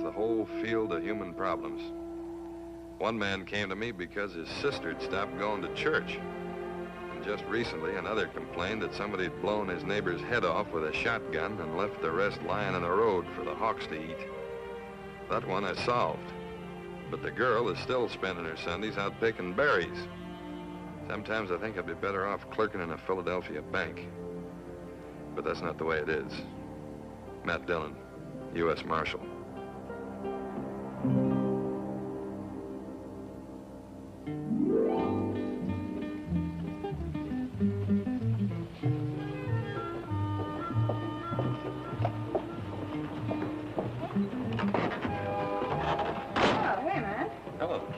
caused the whole field of human problems. One man came to me because his sister had stopped going to church. And just recently, another complained that somebody had blown his neighbor's head off with a shotgun and left the rest lying in the road for the hawks to eat. That one I solved. But the girl is still spending her Sundays out picking berries. Sometimes I think I'd be better off clerking in a Philadelphia bank. But that's not the way it is. Matt Dillon, U.S. Marshal.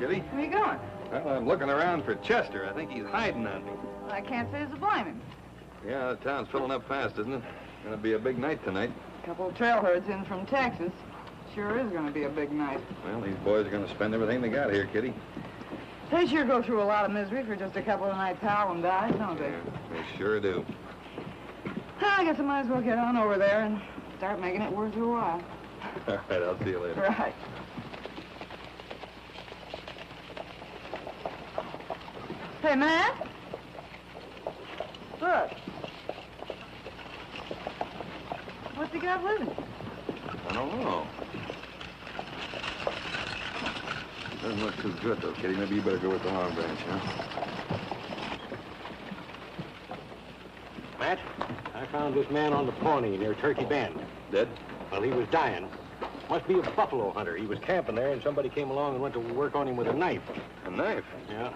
Where are you going? Well, I'm looking around for Chester. I think he's hiding on me. Well, I can't say to blame him. Yeah, the town's filling up fast, isn't it? Gonna be a big night tonight. A couple of trail herds in from Texas. Sure is gonna be a big night. Well, these boys are gonna spend everything they got here, Kitty. They sure go through a lot of misery for just a couple of nights howling dies, don't they? Yeah, they sure do. Well, I guess I might as well get on over there and start making it worth your while. All right, I'll see you later. Right. Hey, Matt. Look. What's he got with him? I don't know. Doesn't look too good, though, Kitty. Maybe you better go with the Long Branch, huh? Matt, I found this man on the Pawnee near Turkey Bend. Dead? Well, he was dying. Must be a buffalo hunter. He was camping there, and somebody came along and went to work on him with a knife. A knife? Yeah.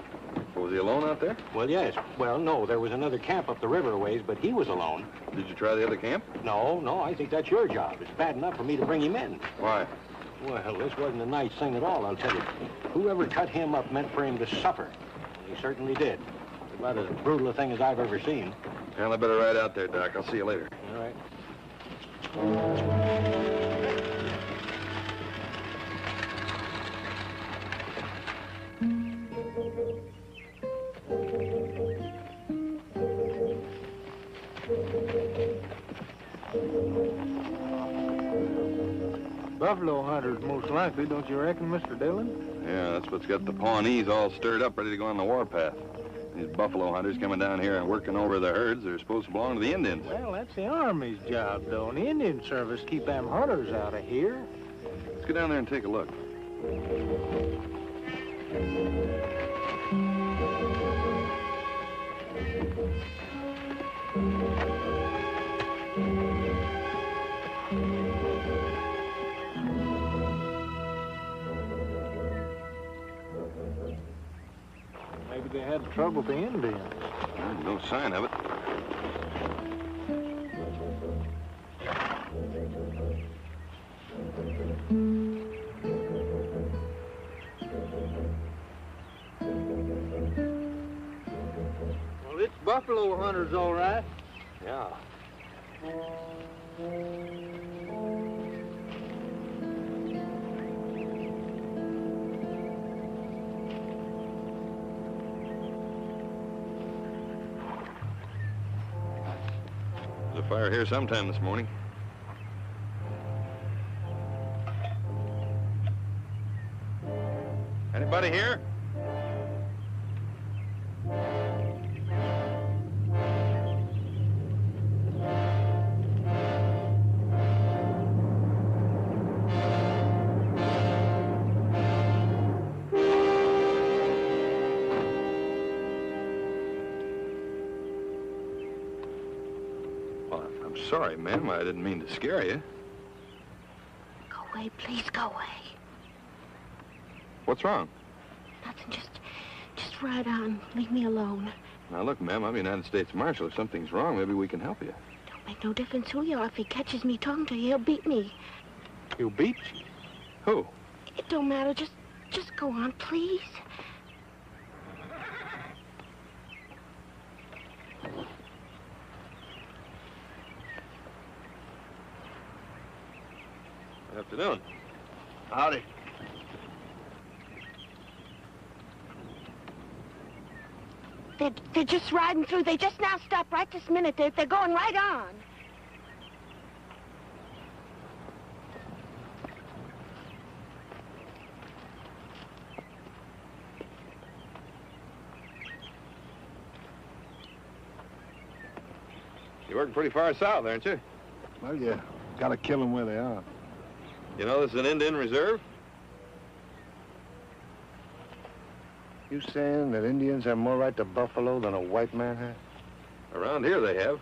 Well, was he alone out there? Well, yes. Well, no, there was another camp up the river a ways, but he was alone. Did you try the other camp? No, I think that's your job. It's bad enough for me to bring him in. Why? Well, this wasn't a nice thing at all, I'll tell you. Whoever cut him up meant for him to suffer. He certainly did. It's about as brutal a thing as I've ever seen. Well, I better ride out there, Doc. I'll see you later. All right. Buffalo hunters, most likely, don't you reckon, Mr. Dillon? Yeah, that's what's got the Pawnees all stirred up, ready to go on the warpath. These buffalo hunters coming down here and working over the herds are supposed to belong to the Indians. Well, that's the Army's job, though. And the Indian Service keep them hunters out of here. Let's go down there and take a look. Maybe they had trouble with the Indians. There's no sign of it. Well, it's buffalo hunters, all right. Yeah. There's a fire here sometime this morning. Anybody here? Sorry, ma'am. I didn't mean to scare you. Go away, please, go away. What's wrong? Nothing, just ride on. Leave me alone. Now, look, ma'am, I'm a United States Marshal. If something's wrong, maybe we can help you. Don't make no difference who you are. If he catches me talking to you, he'll beat me. He'll beat you? Who? It don't matter. Just go on, please. Good afternoon. Howdy. They're just riding through. They just now stopped right this minute. They're going right on. You're working pretty far south, aren't you? Well, you gotta kill them where they are. You know this is an Indian reserve? You saying that Indians have more right to buffalo than a white man has? Around here they have.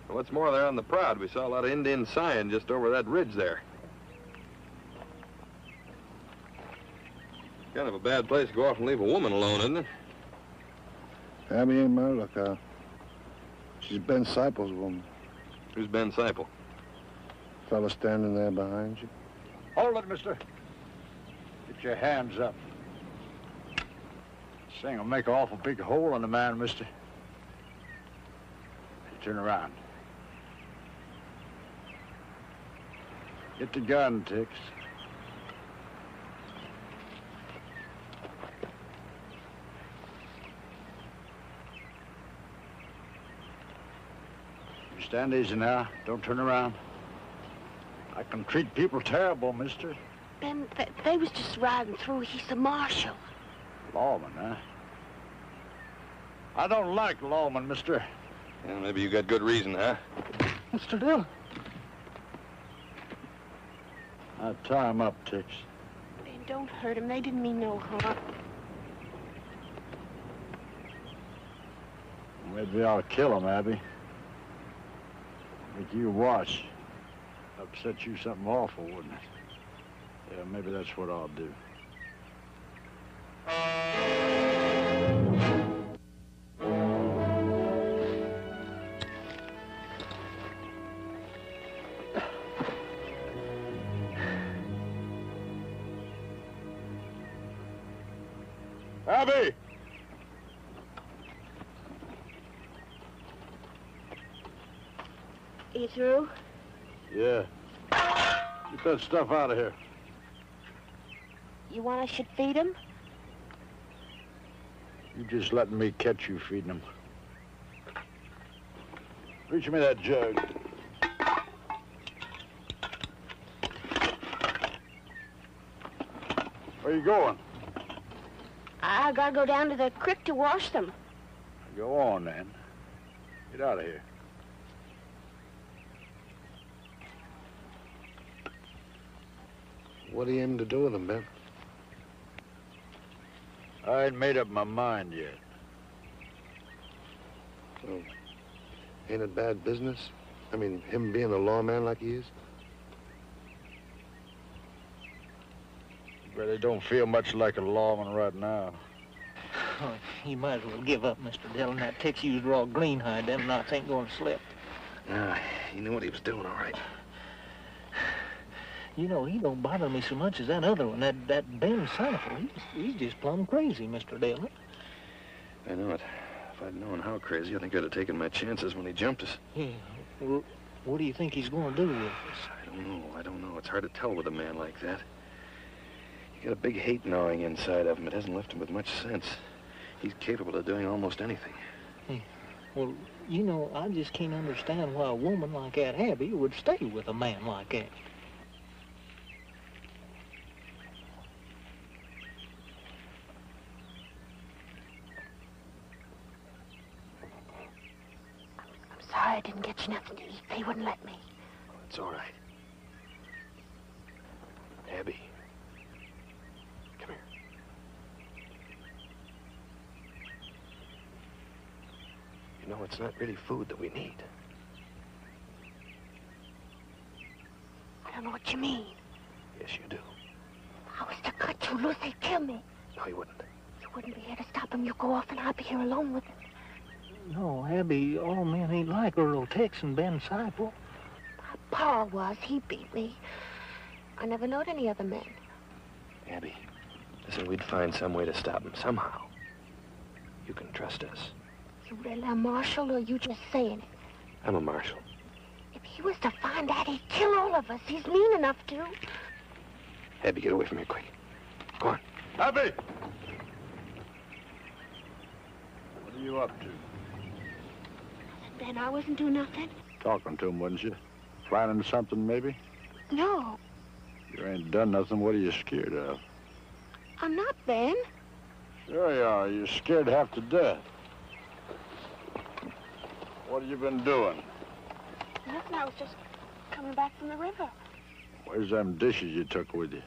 And what's more, they're on the proud. We saw a lot of Indian sign just over that ridge there. Kind of a bad place to go off and leave a woman alone, isn't it? Abby ain't my lookout. She's Ben Seipel's woman. Who's Ben Seipel? Fella standing there behind you. Hold it, mister. Get your hands up. This thing will make an awful big hole in the man, mister. Turn around. Get the gun, Tix. You stand easy now. Don't turn around. I can treat people terrible, mister. Ben, they was just riding through. He's the marshal. Lawman, huh? I don't like lawmen, mister. Yeah, maybe you got good reason, huh? Mr. Dillon. Now tie him up, Tix. Ben, don't hurt him. They didn't mean no harm. Maybe I'll kill him, Abby. Make you watch. Upset you something awful, wouldn't it? Yeah, maybe that's what I'll do. Abby! You through? Yeah. Get that stuff out of here. You want I should feed him? You just letting me catch you feeding them. Reach me that jug. Where you going? I gotta go down to the creek to wash them. Go on, then. Get out of here. What are you aiming to do with them, Ben? I ain't made up my mind yet. Well, ain't it bad business? I mean, him being a lawman like he is? But they don't feel much like a lawman right now. Oh, you might as well give up, Mr. Dillon. That Tex used raw greenhide. Them knots ain't gonna slip. Nah, he knew what he was doing, all right. You know, he don't bother me so much as that other one, that Ben Seipel. He's just plumb crazy, Mr. Dillon. I know it. If I'd known how crazy, I think I'd have taken my chances when he jumped us. Yeah. Well, what do you think he's gonna do with us? I don't know. It's hard to tell with a man like that. You got a big hate gnawing inside of him. It hasn't left him with much sense. He's capable of doing almost anything. Well, you know, I just can't understand why a woman like Aunt Abby would stay with a man like that. I'm sorry I didn't get you nothing to eat. They wouldn't let me. It's all right. Abby. Come here. You know, it's not really food that we need. I don't know what you mean. Yes, you do. If I was to cut you loose, they'd kill me. No, you wouldn't. You wouldn't be here to stop him. You go off and I'll be here alone with him. No, Abby, all men ain't like Earl Tex and Ben Seipel. My pa was. He beat me. I never knowed any other men. Abby, listen, we'd find some way to stop him somehow. You can trust us. You really a marshal, or you just saying it? I'm a marshal. If he was to find out, he'd kill all of us. He's mean enough to. Abby, get away from here quick. Go on. Abby! What are you up to? Ben, I wasn't doing nothing. Talking to him, wasn't you? Planning something, maybe? No, You ain't done nothing. What are you scared of? I'm not, Ben. Sure you are. You're scared half to death. What have you been doing? Nothing, I was just coming back from the river. Where's them dishes you took with you?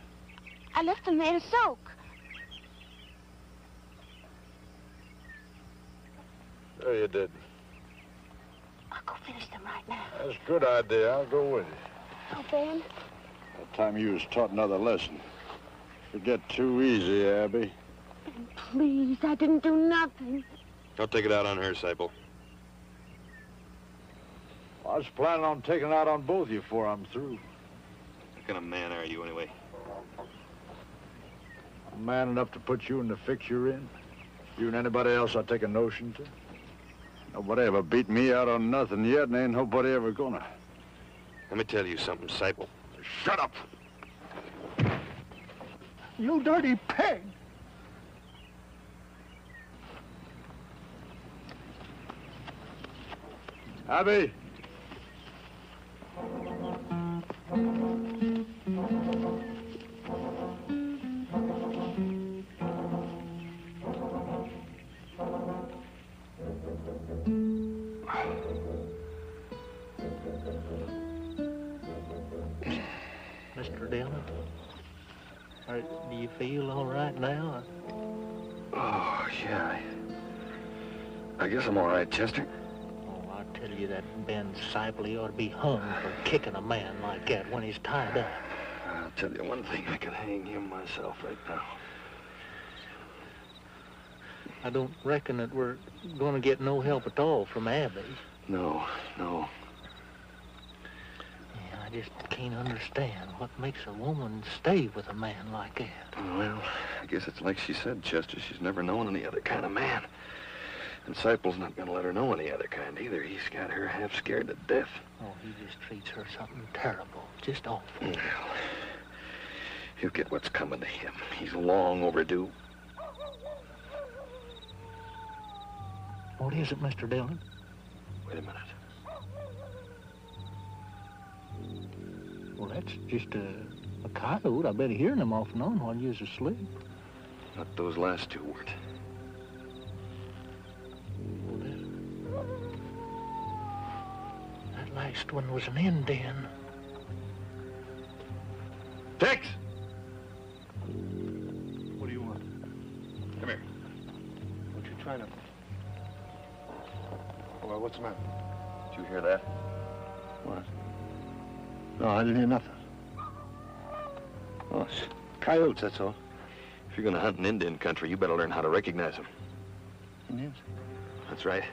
I left them there to soak. There you did. I'll go finish them right now. That's a good idea. I'll go with you. Oh, Ben, That time you was taught another lesson. Forget too easy, Abby. Ben, please, I didn't do nothing. Don't take it out on her, Sipel. I was planning on taking it out on both of you before I'm through. What kind of man are you, anyway? I'm man enough to put you in the fix you're in. You and anybody else I take a notion to. Nobody ever beat me out on nothing yet, and ain't nobody ever gonna. Let me tell you something, Sipel. Shut up! You dirty pig! Abby! Mr. Dillon, do you feel all right now? Oh, yeah. I guess I'm all right, Chester. Oh, I tell you, that Ben Sipel ought to be hung for kicking a man like that when he's tied up. I'll tell you one thing. I could hang him myself right now. I don't reckon that we're going to get no help at all from Abby. No. Yeah, I just can't understand what makes a woman stay with a man like that. Well, I guess it's like she said, Chester. She's never known any other kind of man. And Sipel's not going to let her know any other kind either. He's got her half scared to death. Oh, he just treats her something terrible. Just awful. Well, he'll get what's coming to him. He's long overdue. What is it, Mr. Dillon? Wait a minute. Well, that's just a coyote. I bet he hearing them off and on while you was asleep. Not those last two weren't. Well, that last one was an Indian. Tex! What do you want? Come here. What you trying to... Well, what's the matter? Did you hear that? What? No, I didn't hear nothing. Oh, it's coyotes, that's all. If you're going to hunt in Indian country, you better learn how to recognize them. Indians? That's right.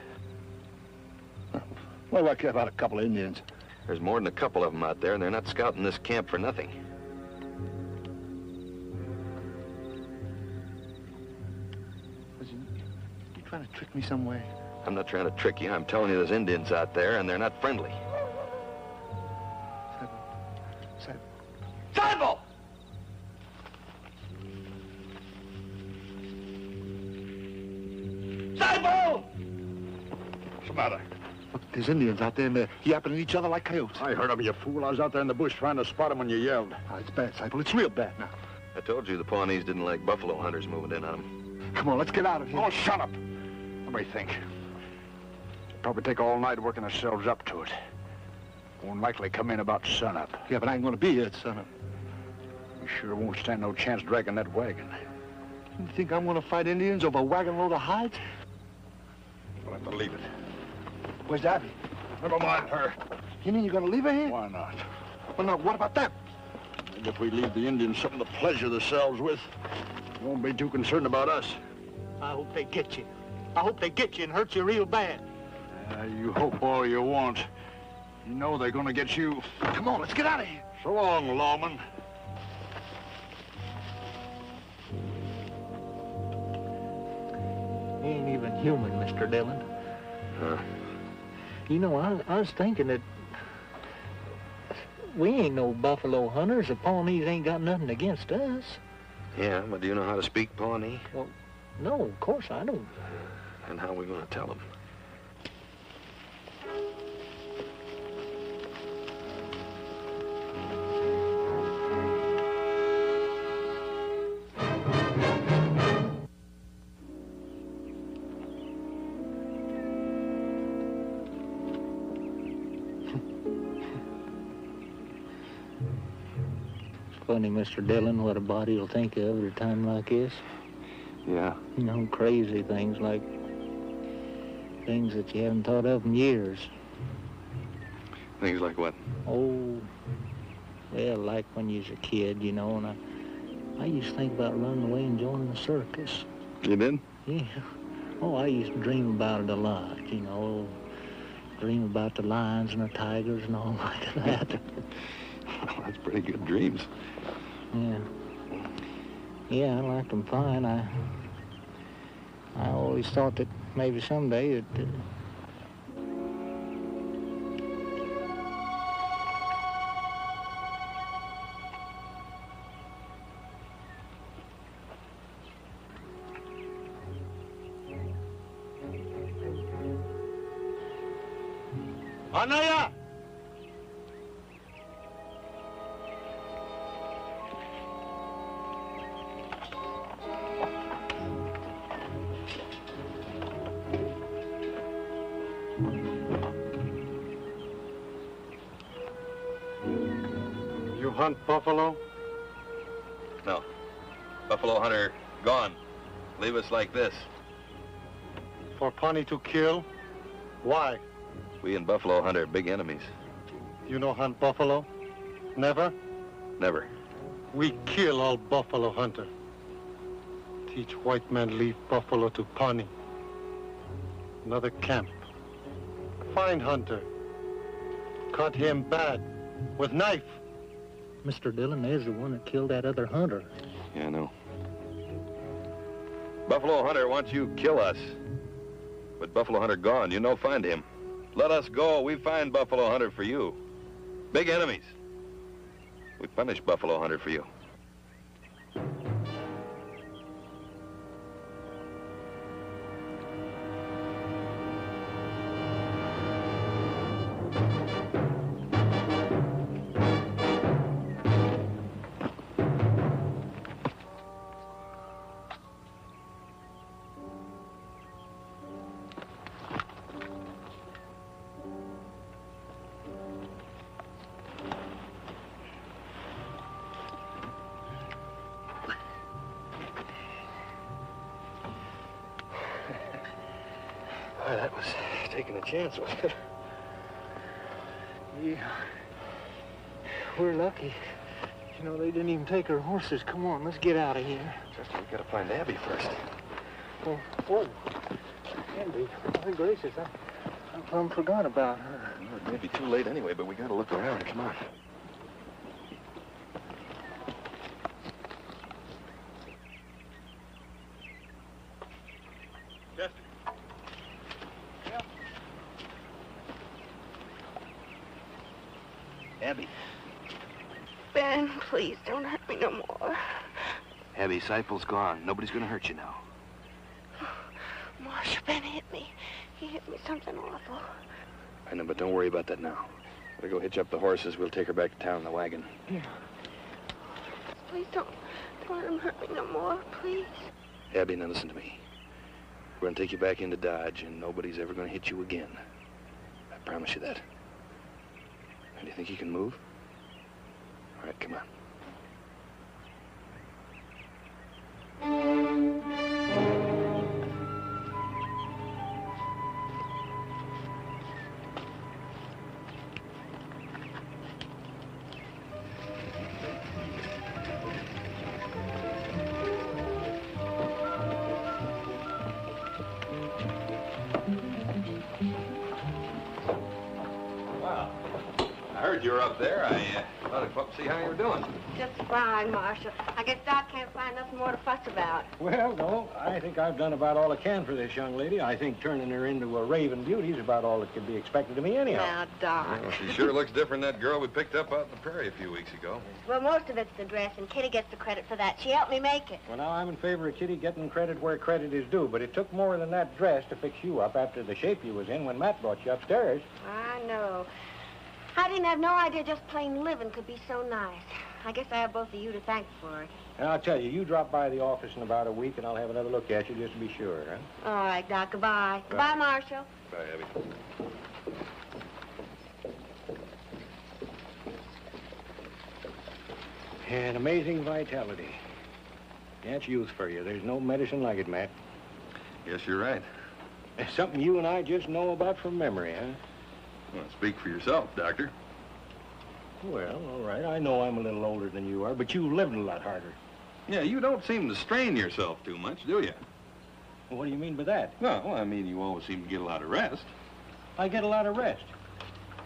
What do I care about a couple of Indians? There's more than a couple of them out there, and they're not scouting this camp for nothing. You trying to trick me some way? I'm not trying to trick you. I'm telling you there's Indians out there, and they're not friendly. Sipel! Sipel! What's the matter? Look, there's Indians out there, and they're yapping at each other like coyotes. I heard 'em, you fool. I was out there in the bush trying to spot 'em when you yelled. Oh, it's bad, Sipel. It's real bad now. I told you the Pawnees didn't like buffalo hunters moving in on them. Come on, let's get out of here. Oh, shut up. Let me think. Probably take all night working ourselves up to it. Won't likely come in about sunup. Yeah, but I ain't gonna be here at sunup. We sure won't stand no chance dragging that wagon. You think I'm gonna fight Indians over a wagon load of hides? We'll have to leave it. Where's Abby? Never mind her. You mean you're gonna leave her here? Why not? Well, no, what about that? Maybe if we leave the Indians something to pleasure themselves with, they won't be too concerned about us. I hope they get you. I hope they get you and hurt you real bad. You hope all you want. You know they're gonna get you. Come on, let's get out of here. So long, lawman. He ain't even human, Mr. Dillon. Huh? You know, I was thinking that we ain't no buffalo hunters. The Pawnees ain't got nothing against us. Yeah, but do you know how to speak Pawnee? No, of course I don't. And how are we going to tell them? funny, Mr. Dillon, what a body will think of at a time like this. Yeah. You know, crazy things like things that you haven't thought of in years. Things like what? Oh, well, like when you was a kid, you know, and I used to think about running away and joining the circus. You did? Yeah. Oh, I used to dream about it a lot, you know. Dream about the lions and the tigers and all like that. Well, that's pretty good dreams. Yeah. Yeah, I liked them fine. I always thought that maybe someday that... Anaya! You hunt buffalo? No. Buffalo hunter gone. Leave us like this. For Pawnee to kill? Why? We and Buffalo Hunter are big enemies. You no hunt buffalo? Never? Never. We kill all buffalo hunter. Teach white man leave buffalo to Pawnee. Another camp. Find hunter. Cut him bad. With knife. Mr. Dillon, there's the one that killed that other hunter. Yeah, I know. Buffalo Hunter wants you kill us. But Buffalo Hunter gone. You know, find him. Let us go. We find Buffalo Hunter for you. Big enemies. We punish Buffalo Hunter for you. Boy, that was taking a chance with it. Yeah. We're lucky. You know, they didn't even take our horses. Come on, let's get out of here. Chester, we gotta find Abby first. Oh, Andy, my gracious, I plumb forgot about her. Well, it may be too late anyway, but we gotta look around. Come on. Chester. Abby. Ben, please don't hurt me no more. Abby, Seipel's gone. Nobody's gonna hurt you now. Marshal, Ben hit me. He hit me something awful. I know, but don't worry about that now. We'll go hitch up the horses. We'll take her back to town in the wagon. Yeah. Please don't let him hurt me no more, please. Abby, now listen to me. We're gonna take you back into Dodge, and nobody's ever gonna hit you again. I promise you that. And do you think you can move? All right, come on. I heard you were up there. I thought I'd come up and see how you were doing. Just fine, Marshal. I guess Doc can't find nothing more to fuss about. Well, no, I think I've done about all I can for this young lady. I think turning her into a raving beauty is about all that could be expected of me anyhow. Now, Doc. Well, she sure looks different than that girl we picked up out in the prairie a few weeks ago. Well, most of it's the dress, and Kitty gets the credit for that. She helped me make it. Well, now, I'm in favor of Kitty getting credit where credit is due, but it took more than that dress to fix you up after the shape you was in when Matt brought you upstairs. I know. I didn't have no idea just plain living could be so nice. I guess I have both of you to thank for it. And I'll tell you, you drop by the office in about a week, and I'll have another look at you just to be sure, huh? All right, Doc. Goodbye. Goodbye, Marshal. Bye, Abby. And amazing vitality. That's youth for you. There's no medicine like it, Matt. Guess you're right. It's something you and I just know about from memory, huh? Well, speak for yourself, Doctor. Well, all right. I know I'm a little older than you are, but you lived a lot harder. Yeah, you don't seem to strain yourself too much, do you? Well, what do you mean by that? Well, I mean, you always seem to get a lot of rest. I get a lot of rest.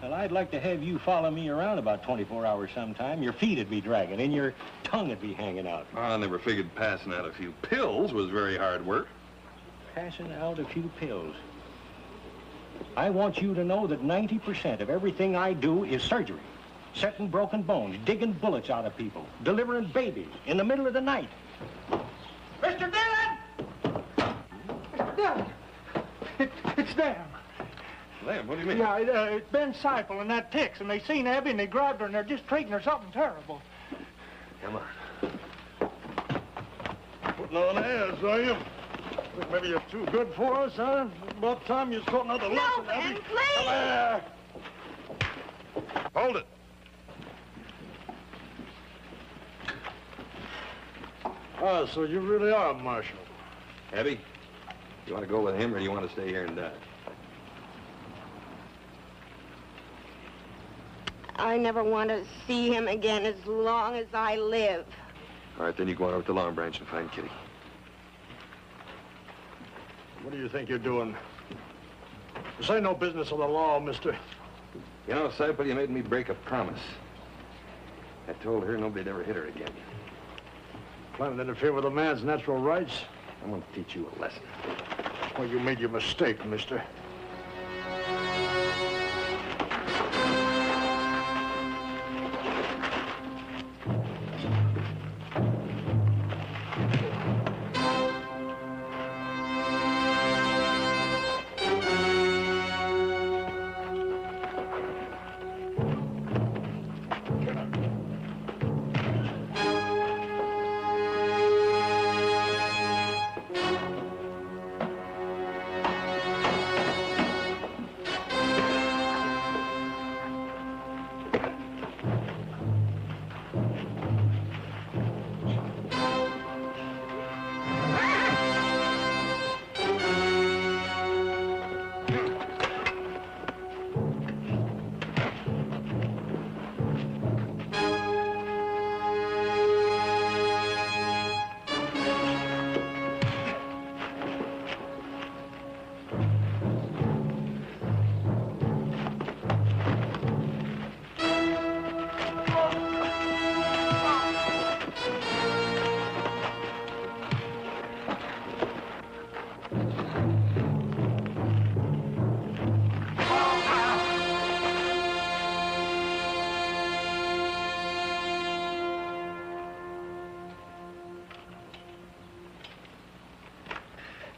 Well, I'd like to have you follow me around about 24 hours sometime. Your feet would be dragging and your tongue would be hanging out. I never figured passing out a few pills was very hard work. Passing out a few pills. I want you to know that 90% of everything I do is surgery. Setting broken bones, digging bullets out of people, delivering babies in the middle of the night. Mr. Dillon! Mr. Dillon! It's them. Them? What do you mean? Yeah, it's Ben Seipel and that Tix, and they seen Abby and they grabbed her and they're just treating her something terrible. Come on. Putting on airs, are you? Think maybe you're too good for us, huh? About time you taught another lesson, No, Ben, Abby. please! Come here. Hold it. Ah, so you really are a marshal. Abby, you want to go with him or do you want to stay here and die? I never want to see him again as long as I live. All right, then you go on over to Long Branch and find Kitty. What do you think you're doing? This ain't no business of the law, mister. You know, Seipel, you made me break a promise. I told her nobody'd ever hit her again. Planning to interfere with a man's natural rights? I'm going to teach you a lesson. Well, you made your mistake, mister.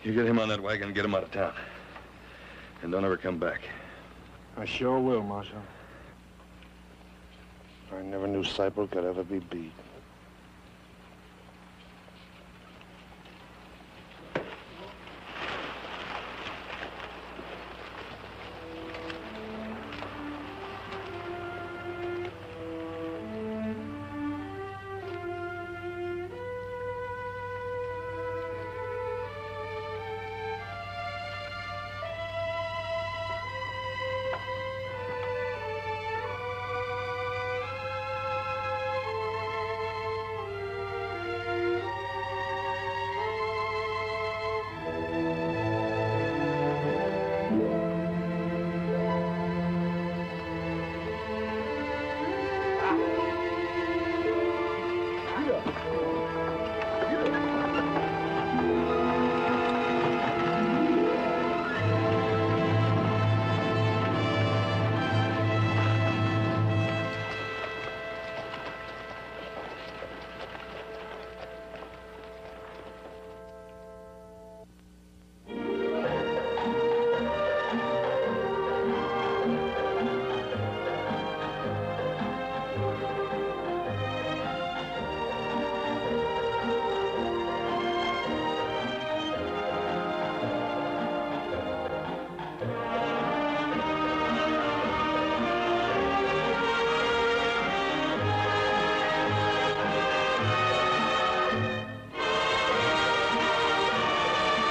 You get him on that wagon and get him out of town. And don't ever come back. I sure will, Marshal. I never knew Seipel could ever be beat.